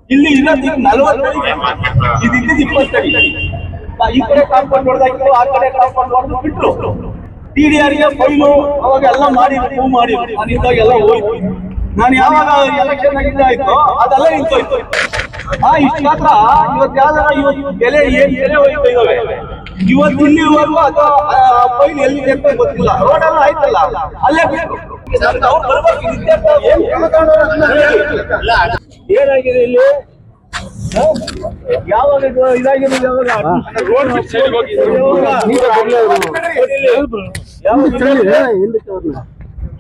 ಇಲ್ಲಿ ಇರೋದು 40 ಅಡಿ, ಇದಿದ್ದು 20 ಅಡಿ. ಈ ಕಡೆ ಕಾಂಪೌಂಡ್ ಹೊಡೆದಾಕಿದ್ರು, ಆ ಕಡೆ ಕಾಂಪೌಂಡ್ ಹೊಡೆದು ಬಿಟ್ರು. TDRಗೆ ಫೈಲು ಅವಾಗ ಎಲ್ಲ ಮಾಡಿ ಮೂವ್ ಮಾಡಿ ನಾನಿದ್ದಾಗೆಲ್ಲ ಹೋಯ್ತು. ನಾನು ಯಾವಾಗ ಎಲೆಕ್ಷನ್ ಆಗಿದ್ದಾಯ್ತು ಅದೆಲ್ಲ ನಿಂತೋಯ್ತು. ಇಷ್ಟು ಮಾತ್ರ ಇವತ್ತು ಯಾವ್ದಾರ ಇವತ್ತು ಬೆಲೆ ಏನ್ ಬೆಲೆ ಹೋಯ್ತು ಇದಾವೆ. ಇವತ್ತು ಇಲ್ಲಿವರೆಗೂ ಅದು ಫೈಲ್ ಎಲ್ಲಿದೆ ಅಂತ ಗೊತ್ತಿಲ್ಲ. ರೋಡೆಲ್ಲ ಆಯ್ತಲ್ಲ, ಅಲ್ಲೇ ಬಿಟ್ಟು ಅವ್ರು ಬರ್ಬೇಕು. ಏನಾಗಿದೆ ಇಲ್ಲಿ? ಯಾವಾಗ ಇದಾಗಿದೆ?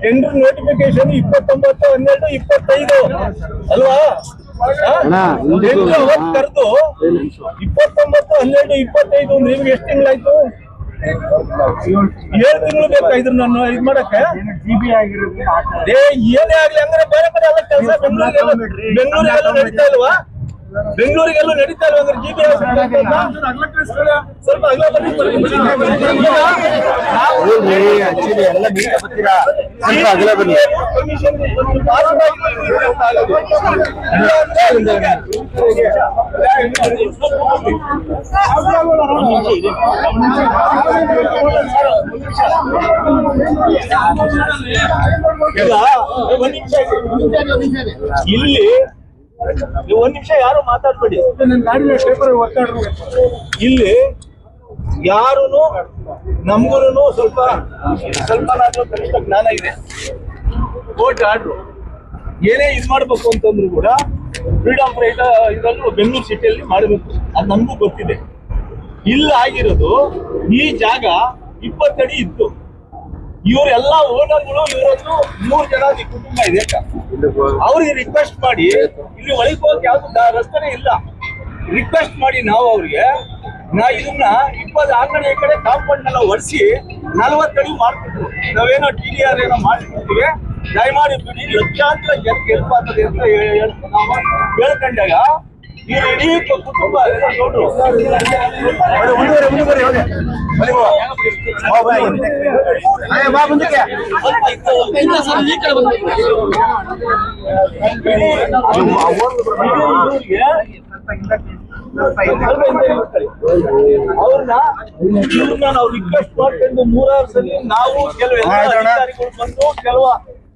ಟೆಂಡರ್ ನೋಟಿಫಿಕೇಶನ್ 29/12/25 ಅಲ್ವಾ? ಕರೆದು 29/12/25 ನಿಮ್ಗೆ ಎಷ್ಟು ತಿಂಗಳಾಯ್ತು? 7 ತಿಂಗಳು ಬೇಕಾ ಇದ್ರ ನಾನು ಇದ್ ಮಾಡಕ್ಕೆ? ಏನೇ ಆಗ್ಲಿ ಅಂದ್ರೆ ಬೇರೆ ಕಡೆ ಎಲ್ಲ ಕೆಲಸ ಬೆಂಗಳೂರಿಗೆಲ್ಲ ನಡೀತಾ ಇಲ್ವಾ? ಬೆಂಗಳೂರಿಗೆಲ್ಲ ನಡೀತಾ ಇಲ್ವಾ? ಅಂದ್ರೆ GB ಸ್ವಲ್ಪ ಅಗಲ ಬನ್ನಿ. ಇಲ್ಲಿ ನೀವು ಒಂದ್ ನಿಮಿಷ ಯಾರು ಮಾತಾಡ್ಬೇಡಿ. ಇಲ್ಲಿ ಯಾರು ನಮ್ಗೂನು ಸ್ವಲ್ಪ ಕನಿಷ್ಠ ಜ್ಞಾನ ಇದೆ. ಕೋರ್ಟ್ ಆರ್ಡ್ರು ಏನೇ ಇದ್ ಮಾಡ್ಬೇಕು ಅಂತಂದ್ರು ಕೂಡ ಫ್ರೀಡಮ್ ರೈಟ್ ಇದನ್ನು ಬೆಂಗಳೂರು ಸಿಟಿಯಲ್ಲಿ ಮಾಡಬೇಕು, ಅದು ನಮಗೂ ಗೊತ್ತಿದೆ. ಇಲ್ಲ ಆಗಿರೋದು ಈ ಜಾಗ 20 ಅಡಿ ಇತ್ತು. ಇವರೆಲ್ಲ ಓನರ್ಗಳು ಇವರನ್ನು 3 ಜನ ಕುಟುಂಬ ಇದೆ. ಅವ್ರಿಗೆ ರಿಕ್ವೆಸ್ಟ್ ಮಾಡಿ ಇಲ್ಲಿ ಒಳಗೆ ಹೋಗಕ್ಕೆ ಯಾವ್ದು ರಸ್ತೆನೇ ಇಲ್ಲ. ರಿಕ್ವೆಸ್ಟ್ ಮಾಡಿ ನಾವು ಅವ್ರಿಗೆ ಇದನ್ನ 20 ಅಂಗಡಿ ಈ ಕಡೆ ಕಾಂಪೌಂಡ್ ನೆಲ್ಲ ಒರೆಸಿ 40 ಅಡಿ ಮಾಡ್ತಿದ್ರು. ನಾವೇನೋ TDR ಏನೋ ಮಾಡ್ತಿರ್ತೀವಿ, ದಯಮಾಡಿ ಬಿಡಿ, ಲಕ್ಷಾಂತರ ಜನಕ್ಕೆ ಹೆಲ್ಪ್ ಆಗ್ತದೆ ಅಂತ ನಾವು ಹೇಳ್ಕೊಂಡಾಗ ಇವ್ರು ಇಡೀ ಕುಟುಂಬ ನೋಡ್ರು ಅವ್ರನ್ನ ನಾವು ರಿಕ್ವೆಸ್ಟ್ ಮಾಡ್ಕೊಂಡು 3-6 ಸಲ ನಾವು ಕೆಲವು ಅಧಿಕಾರಿಗಳು ಬಂದು ಕೆಲವು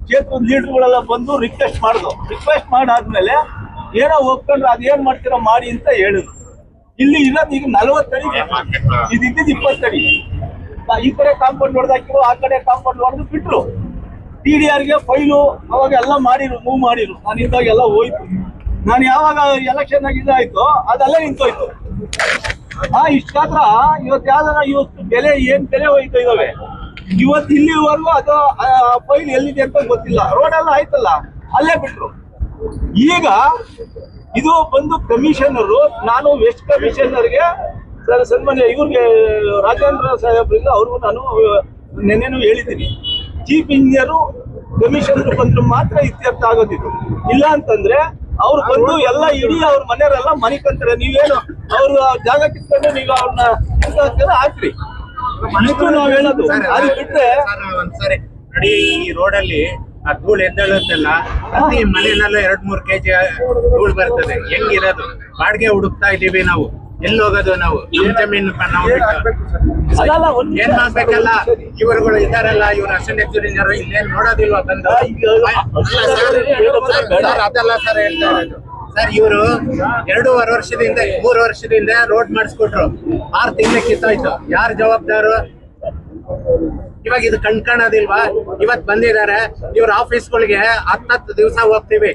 ಕ್ಷೇತ್ರದ ಲೀಡರ್ಗಳೆಲ್ಲ ಬಂದು ರಿಕ್ವೆಸ್ಟ್ ಮಾಡಿದ್ರು. ರಿಕ್ವೆಸ್ಟ್ ಮಾಡಾದ್ಮೇಲೆ ಏನೋ ಒಪ್ಕೊಂಡ್ರೆ ಅದೇನ್ ಮಾಡ್ತೀರಾ ಮಾಡಿ ಅಂತ ಹೇಳಿದ್ರು. ಇಲ್ಲಿ ಇರೋದು ಈಗ 40 ಅಡಿ, ಇದಿದ್ದು 20 ಅಡಿ. ಈ ಕಡೆ ಕಾಂಪೌಂಡ್ ಹೊಡೆದಾಕಿದ್ರು, ಆ ಕಡೆ ಕಾಂಪೌಂಡ್ ಹೊಡೆದು ಬಿಟ್ರು. TDRಗೆ ಫೈಲು ಅವಾಗ ಎಲ್ಲ ಮಾಡಿರು ಮೂವ್ ಮಾಡಿರು. ನಾನು ಇದ್ದಾಗೆಲ್ಲ ಹೋಯ್ತು. ನಾನು ಯಾವಾಗ ಎಲೆಕ್ಷನ್ ಆಗಿದ್ದಾಯ್ತು ಅದೆಲ್ಲ ನಿಂತೋಯ್ತು. ಇಷ್ಟು ಮಾತ್ರ ಇವತ್ತು ಯಾವ್ದಾರ ಇವತ್ತು ಬೆಲೆ ಏನ್ ಬೆಲೆ ಹೋಯ್ತು ಇದಾವೆ. ಇವತ್ತು ಇಲ್ಲಿವರೆಗೂ ಅದು ಫೈಲ್ ಎಲ್ಲಿದೆ ಅಂತ ಗೊತ್ತಿಲ್ಲ. ರೋಡೆಲ್ಲ ಆಯ್ತಲ್ಲ, ಅಲ್ಲೇ ಬಿಟ್ರು. ಈಗ ಇದು ಬಂದು ಕಮಿಷನರು, ನಾನು ವೆಸ್ಟ್ ಕಮಿಷನರ್ಗೆ ಸನ್ಮಾನ್ಯ ಇವ್ರಿಗೆ ರಾಜೇಂದ್ರ ಸಾಹೇಬ್ರಿಂದ ಅವ್ರಿಗೂ ನಾನು ನೆನ್ನೆನೂ ಹೇಳಿದ್ದೀನಿ, ಚೀಫ್ ಇಂಜಿನಿಯರು ಕಮಿಷನರ್ ಬಂದ್ರು ಮಾತ್ರ ಇತ್ಯರ್ಥ ಆಗೋದಿತ್ತು. ಇಲ್ಲ ಅಂತಂದ್ರೆ ಅವ್ರು ಬಂದು ಎಲ್ಲ ಇಡೀ ಅವ್ರ ಮನೆಯವರೆಲ್ಲ ಮನೆ ಕಂತಾರೆ. ನೀವೇನು ಅವ್ರು ಜಾಗ ಕಿತ್ಕೊಂಡು ನೀವು ಅವ್ರನ್ನ ಹಾಕ್ರಿ, ಇಷ್ಟು ನಾವ್ ಹೇಳೋದು. ಅದು ಬಿಟ್ರೆ ಒಂದ್ಸರಿ ನೋಡಿ, ಈ ರೋಡಲ್ಲಿ ಆ ಧೂಳು ಎದ್ದೇಳುತ್ತಲ್ಲ, ಪ್ರತಿ ಮನೆಯಲ್ಲೂ 2-3 kg ಧೂಳು ಬರ್ತದೆ. ಹೆಂಗಿರೋದು? ಬಾಡಿಗೆ ಹುಡುಕ್ತಾ ಇದೀವಿ ನಾವು, ಎಲ್ಲಿ ಹೋಗೋದು ನಾವು? ನಮ್ ಜಮೀನು ನಾವು ಏನ್ ಮಾಡ್ಬೇಕಲ್ಲ? ಇವರುಗಳು ಇದಾರಲ್ಲ, ಇವ್ರ ಅಸಿಸ್ಟೆಂಟ್ ಇಂಜಿನಿಯರ್ ಇಲ್ಲೇನ್ ನೋಡೋದಿಲ್ವಾ ಬಂದು? ಅದಲ್ಲ ಸರ್ ಹೇಳ್ತಾ ಇರೋದು. ಸರ್ ಇವರು 2.5 ವರ್ಷದಿಂದ 3 ವರ್ಷದಿಂದ ರೋಡ್ ಮಾಡಿಸ್ಕೊಟ್ರು. 6 ತಿಂಗಳು ಕಿತ್ತಾಯ್ತು. ಯಾರು ಜವಾಬ್ದಾರು? ಇವಾಗ ಇದು ಕಣ್ಕಾಣೋದಿಲ್ವಾ? ಇವತ್ ಬಂದಿದ್ದಾರೆ ಇವ್ರ ಆಫೀಸ್ಗಳಿಗೆ 10 ದಿವಸ ಹೋಗ್ತೀವಿ,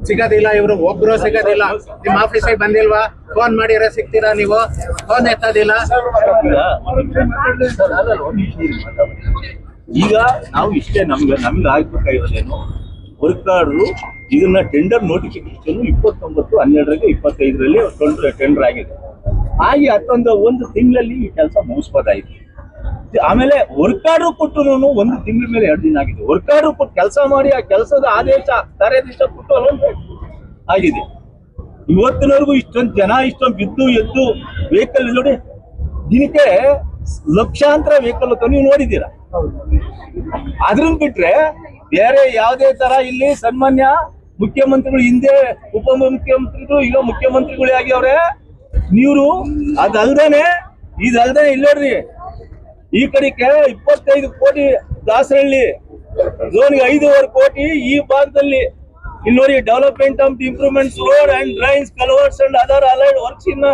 ಸಿಗೋದಿಲ್ಲ. ಇವ್ರು ಒಬ್ರು ಸಿಗೋದಿಲ್ಲ. ನಿಮ್ ಆಫೀಸಿಗೆ ಬಂದಿಲ್ವಾ? ಫೋನ್ ಮಾಡಿರೋ ಸಿಗ್ತೀರಾ ನೀವು? ಫೋನ್ ಎತ್ತೋದಿಲ್ಲ. ಈಗ ನಾವು ಇಷ್ಟೇ, ನಮ್ಗೆ ಆಗ್ಬೇಕಾಗಿರೋದೇನು, ವರ್ಕರ್ರು ಇದನ್ನ ಟೆಂಡರ್ ನೋಟಿಫಿಕೇಶನ್ 29/12 25 ಟೆಂಡರ್ ಆಗಿದೆ. ಹಾಗೆ 1 ತಿಂಗಳಲ್ಲಿ ಈ ಕೆಲಸ ಮುಗಿಸ್ಬೋದಾಯ್ತು. ಆಮೇಲೆ ವರ್ಕಾರ್ಡ್ರು ಕೊಟ್ಟು 1 ತಿಂಗಳ ಮೇಲೆ 2 ದಿನ ಆಗಿದೆ. ವರ್ಕಾರ್ಡ್ರು ಕೊಟ್ಟು ಕೆಲಸ ಮಾಡಿ ಆ ಕೆಲಸದ ಆದೇಶ ಕಾರ್ಯಾದೇಶ ಕೊಟ್ಟು ಆಗಿದೆ. ಇವತ್ತಿನವರೆಗೂ ಇಷ್ಟೊಂದು ಜನ ಇಷ್ಟೊಂದು ಬಿದ್ದು ಎದ್ದು ವೆಹಿಕಲ್ ನೋಡಿ, ದಿನಕ್ಕೆ ಲಕ್ಷಾಂತರ ವೆಹಿಕಲ್ ನೀವು ನೋಡಿದ್ದೀರಾ. ಅದ್ರನ್ನ ಬಿಟ್ರೆ ಬೇರೆ ಯಾವುದೇ ತರ ಇಲ್ಲಿ ಸನ್ಮಾನ್ಯ ಮುಖ್ಯಮಂತ್ರಿಗಳು ಹಿಂದೆ ಉಪಮುಖ್ಯಮಂತ್ರಿಗಳು ಈಗ ಮುಖ್ಯಮಂತ್ರಿಗಳೇ ಆಗ್ಯವ್ರೆ. ನೀರು ಇದಲ್ದೇನೆ ಇಲ್ಲಿ ನೋಡ್ರಿ, ಈ ಕಡೆಗೆ 25 ಕೋಟಿ ದಾಸರಳ್ಳಿ ಝೋನ್ಗೆ 5.5 ಕೋಟಿ. ಈ ಭಾಗದಲ್ಲಿ ಇಲ್ಲಿ ನೋಡಿ, development of improvements road and drains culverts and other allied works in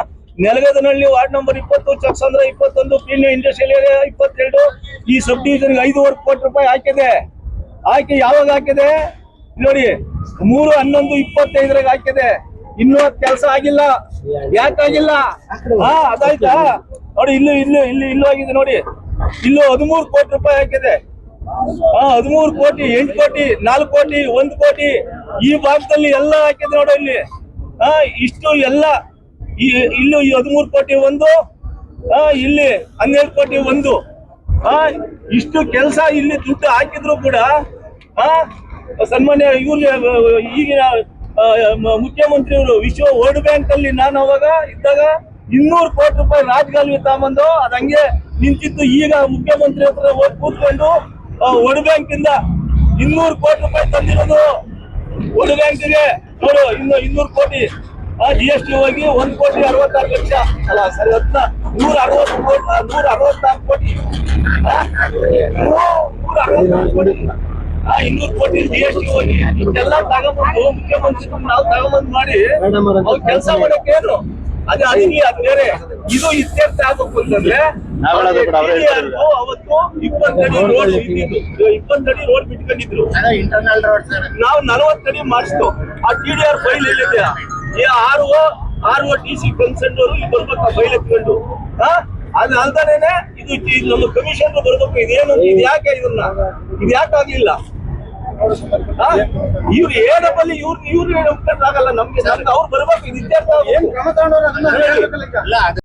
Nelagadanahalli ward number 20, Chaksandra 21, Peenya industrial area 22. ಈ ಸಬ್ ಡಿವಿಷನ್ಗೆ 5.5 ಕೋಟಿ ರೂಪಾಯಿ ಹಾಕಿದೆ. ಯಾವಾಗ ಹಾಕಿದೆ ನೋಡಿ, 3/11/25 ಹಾಕಿದೆ. ಇನ್ನೂ ಅದ್ ಕೆಲಸ ಆಗಿಲ್ಲ. ಯಾಕಾಗಿಲ್ಲ? ಅದಾಯ್ತಾ ನೋಡಿ, ಇಲ್ಲೂ ಆಗಿದೆ ನೋಡಿ. ಇಲ್ಲೂ 13 ಕೋಟಿ ರೂಪಾಯಿ ಹಾಕಿದೆ. 13 ಕೋಟಿ, 8 ಕೋಟಿ, 4 ಕೋಟಿ, 1 ಕೋಟಿ ಈ ಭಾಗದಲ್ಲಿ ಎಲ್ಲ ಹಾಕಿದೆ ನೋಡು. ಇಲ್ಲಿ ಇಷ್ಟು ಎಲ್ಲ ಇಲ್ಲೂ 13 ಕೋಟಿ ಒಂದು, ಇಲ್ಲಿ 12 ಕೋಟಿ ಒಂದು. ಇಷ್ಟು ಕೆಲಸ ಇಲ್ಲಿ ದುಡ್ಡು ಹಾಕಿದ್ರು ಕೂಡ ಸನ್ಮಾನ್ಯ ಇವ್ರಿಗೆ ಈಗಿನ ಮುಖ್ಯಮಂತ್ರಿಯವರು ವಿಶ್ವ ವರ್ಲ್ಡ್ ಬ್ಯಾಂಕ್ ಅಲ್ಲಿ ನಾನು ಅವಾಗ ಇದ್ದಾಗ 200 ಕೋಟಿ ರೂಪಾಯಿ ರಾಜಗಾಲುವೆ ತಗೊಂಬಂದು ಅದ್ ಹಂಗೆ ನಿಂತಿತ್ತು. ಈಗ ಮುಖ್ಯಮಂತ್ರಿ ಹತ್ರ ಹೋಗಿ ಕೂತ್ಕೊಂಡು ವರ್ಲ್ಡ್ ಬ್ಯಾಂಕ್ ಇಂದ 200 ಕೋಟಿ ರೂಪಾಯಿ ತಂದಿರೋದು ವರ್ಲ್ಡ್ ಬ್ಯಾಂಕಿಗೆ. ನೋಡು, ಇನ್ನು 200 ಕೋಟಿ GST ಹೋಗಿ 1,66,00,000 ಅಲ್ಲ ಸರಿ 164 ಕೋಟಿ 164 ಕೋಟಿ 200 ಕೋಟಿ GST ಹೋಗಿ ಇದೆಲ್ಲ ತಗೊಂಡ್ಬಂದು ಮುಖ್ಯಮಂತ್ರಿ ನಾವು ತಗೊಂಬಂದ್ ಮಾಡಿ ಅವ್ರು ಕೆಲಸ ಮಾಡಕ್ಕೆ ಏನು ಅದು ಬೇರೆ. ಇದು ಇತ್ಯರ್ಥ ಆಗ್ಬೇಕು ಅಂತಂದ್ರೆ ಅವತ್ತು 20 ಅಡಿ ರೋಡ್ ಇದ್ದಿದ್ದು, 20 ಅಡಿ ರೋಡ್ ಬಿಟ್ಕೊಂಡಿದ್ರು. ಇಂಟರ್ನಲ್ ರೋಡ್ ನಾವು 40 ಅಡಿ ಮಾಡಿಸ್ತು. ಆ TDR ಫೈಲ್ ಎಲ್ಲಿದೆ? RO TC ಕನ್ಸೆಂಟ್ ಅವರು ಇಲ್ಲಿ ಬರ್ಬೇಕು ಆ ಫೈಲ್ ಎತ್ಕೊಂಡು. ಅದು ಅಲ್ದಾನೇನೆ ಇದು ನಮ್ಮ ಕಮಿಷನ್ ಬರ್ಬೇಕು. ಇದೇನು ಇದು ಯಾಕೆ ಇದು ಯಾಕೆ ಆಗ್ಲಿಲ್ಲ? ಇವ್ರು ಏನಪ್ಪಲ್ಲಿ ಇವ್ರು ಆಗಲ್ಲ ನಮ್ಗೆ ಅವ್ರು ಬರ್ಬೇಕು. ಇದು ಇತ್ಯರ್ಥ ಅಲ್ಲ, ಅದು